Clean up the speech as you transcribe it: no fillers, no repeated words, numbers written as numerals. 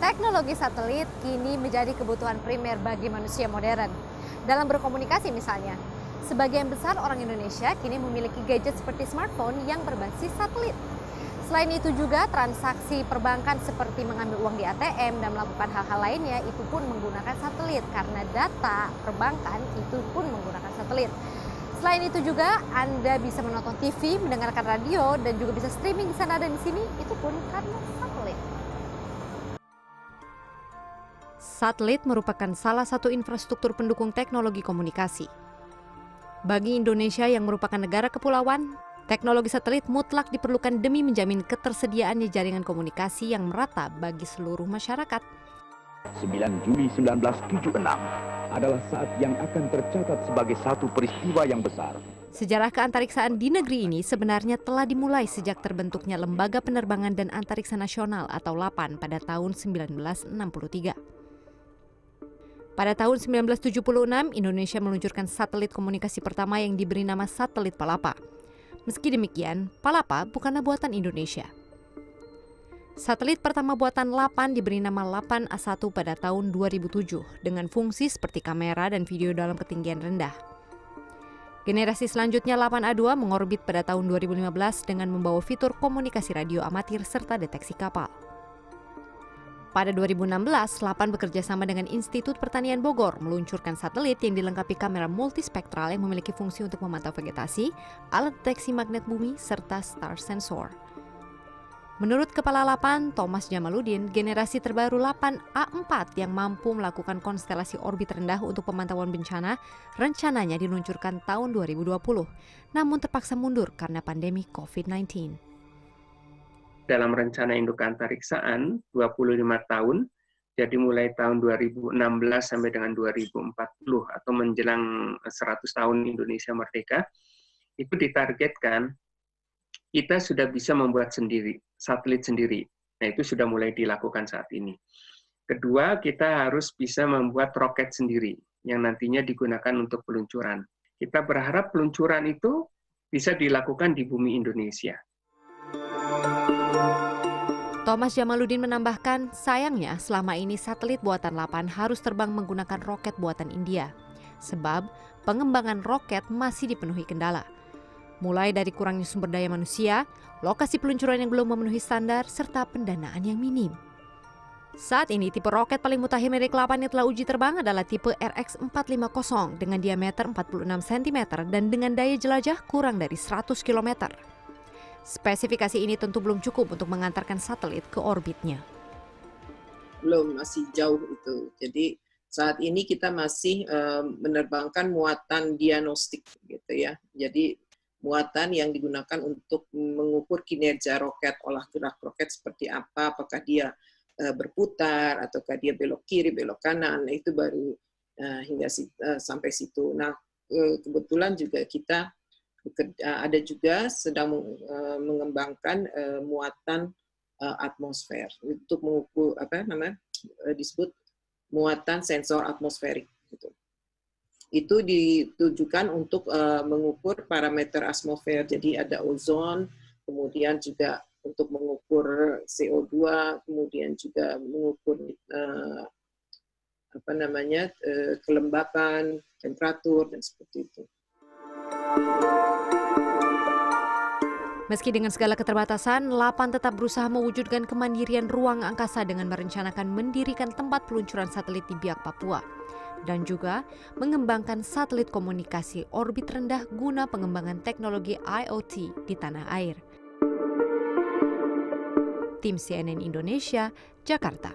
Teknologi satelit kini menjadi kebutuhan primer bagi manusia modern. Dalam berkomunikasi misalnya, sebagian besar orang Indonesia kini memiliki gadget seperti smartphone yang berbasis satelit. Selain itu juga transaksi perbankan seperti mengambil uang di ATM dan melakukan hal-hal lainnya itu pun menggunakan satelit karena data perbankan itu pun menggunakan satelit. Selain itu juga Anda bisa menonton TV, mendengarkan radio dan juga bisa streaming di sana dan di sini itu pun karena satelit. Satelit merupakan salah satu infrastruktur pendukung teknologi komunikasi. Bagi Indonesia yang merupakan negara kepulauan, teknologi satelit mutlak diperlukan demi menjamin ketersediaannya jaringan komunikasi yang merata bagi seluruh masyarakat. 9 Juli 1976 adalah saat yang akan tercatat sebagai satu peristiwa yang besar. Sejarah keantariksaan di negeri ini sebenarnya telah dimulai sejak terbentuknya Lembaga Penerbangan dan Antariksa Nasional atau LAPAN pada tahun 1963. Pada tahun 1976, Indonesia meluncurkan satelit komunikasi pertama yang diberi nama satelit Palapa. Meski demikian, Palapa bukanlah buatan Indonesia. Satelit pertama buatan LAPAN diberi nama LAPAN A1 pada tahun 2007 dengan fungsi seperti kamera dan video dalam ketinggian rendah. Generasi selanjutnya LAPAN A2 mengorbit pada tahun 2015 dengan membawa fitur komunikasi radio amatir serta deteksi kapal. Pada 2016, LAPAN bekerja sama dengan Institut Pertanian Bogor meluncurkan satelit yang dilengkapi kamera multispektral yang memiliki fungsi untuk memantau vegetasi, alat deteksi magnet bumi, serta star sensor. Menurut Kepala LAPAN, Thomas Jamaludin, generasi terbaru LAPAN A4 yang mampu melakukan konstelasi orbit rendah untuk pemantauan bencana rencananya diluncurkan tahun 2020, namun terpaksa mundur karena pandemi COVID-19. Dalam rencana induk antariksaan 25 tahun, jadi mulai tahun 2016 sampai dengan 2040 atau menjelang 100 tahun Indonesia merdeka, itu ditargetkan kita sudah bisa membuat sendiri, satelit sendiri. Nah, itu sudah mulai dilakukan saat ini. Kedua, kita harus bisa membuat roket sendiri yang nantinya digunakan untuk peluncuran. Kita berharap peluncuran itu bisa dilakukan di bumi Indonesia. Thomas Jamaludin menambahkan, sayangnya selama ini satelit buatan LAPAN harus terbang menggunakan roket buatan India. Sebab pengembangan roket masih dipenuhi kendala. Mulai dari kurangnya sumber daya manusia, lokasi peluncuran yang belum memenuhi standar, serta pendanaan yang minim. Saat ini tipe roket paling mutakhir milik LAPAN yang telah uji terbang adalah tipe RX-450 dengan diameter 46 cm dan dengan daya jelajah kurang dari 100 km. Spesifikasi ini tentu belum cukup untuk mengantarkan satelit ke orbitnya. Belum, masih jauh itu. Jadi saat ini kita masih menerbangkan muatan diagnostik gitu ya. Jadi muatan yang digunakan untuk mengukur kinerja roket, olah gerak roket seperti apa, apakah dia berputar ataukah dia belok kiri, belok kanan. Nah, itu baru hingga sampai situ. Nah, kebetulan juga kita ada juga sedang mengembangkan muatan atmosfer untuk mengukur disebut muatan sensor atmosferik. Gitu. Itu ditujukan untuk mengukur parameter atmosfer, jadi ada ozon, kemudian juga untuk mengukur CO2, kemudian juga mengukur kelembapan, temperatur dan seperti itu. Meski dengan segala keterbatasan, LAPAN tetap berusaha mewujudkan kemandirian ruang angkasa dengan merencanakan mendirikan tempat peluncuran satelit di Biak, Papua. Dan juga mengembangkan satelit komunikasi orbit rendah guna pengembangan teknologi IoT di tanah air. Tim CNN Indonesia, Jakarta.